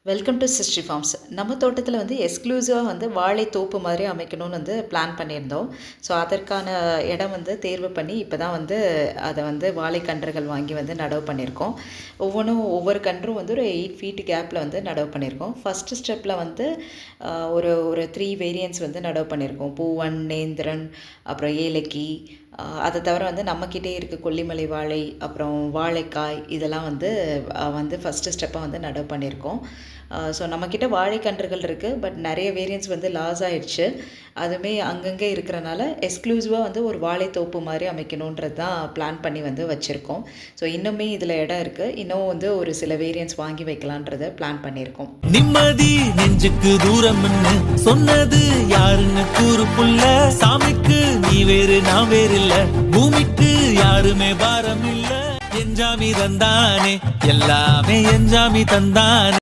Welcome to சிஸ்ட்ரி forms. நம்ம தோட்டத்தில் வந்து எக்ஸ்க்ளூசிவாக வந்து வாழை தோப்பு மாதிரி அமைக்கணும்னு வந்து பிளான் பண்ணியிருந்தோம். ஸோ அதற்கான இடம் வந்து தேர்வு பண்ணி இப்போ தான் வந்து அதை வந்து வாழைக்கன்றுகள் வாங்கி வந்து நடவு பண்ணியிருக்கோம். ஒவ்வொரு கன்றும் வந்து ஒரு 8 ஃபீட் கேப்பில் வந்து நடவு பண்ணியிருக்கோம். ஃபஸ்ட்டு ஸ்டெப்பில் வந்து ஒரு ஒரு 3 வேரியன்ட்ஸ் வந்து நடவு பண்ணியிருக்கோம். பூவன், நேந்திரன், அப்புறம் ஏலக்கி. அதை தவிர வந்து நம்மக்கிட்டே இருக்க கொல்லிமலை வாழை, அப்புறம் வாழைக்காய், இதெல்லாம் வந்து ஃபஸ்ட்டு ஸ்டெப்பாக வந்து நடவு பண்ணியிருக்கோம். ஸோ நம்மக்கிட்ட வாழைக்கன்றுகள் இருக்குது, பட் நிறைய வேரியன்ட்ஸ் வந்து லாஸ் ஆகிடுச்சு. அதுவுமே அங்கங்கே இருக்கிறனால எக்ஸ்க்ளூசிவாக வந்து ஒரு வாழைத்தோப்பு மாதிரி அமைக்கணுன்றது தான் பிளான் பண்ணி வந்து வச்சுருக்கோம். ஸோ இன்னுமே இதில் இடம் இருக்குது. இன்னும் வந்து ஒரு சில வேரியன்ட்ஸ் வாங்கி வைக்கலான்றதை பிளான் பண்ணியிருக்கோம். நிம்மதி நெஞ்சுக்கு தூரம் சொன்னது யாருன்னு கூறு புள்ள. சாமிக்கு நீ வேறு நான் வேறு இல்ல, பூமிக்கு யாருமே பாரம் இல்ல. எஞ்சாமி தந்தானே, எல்லாமே எஞ்சாமி தந்தானே.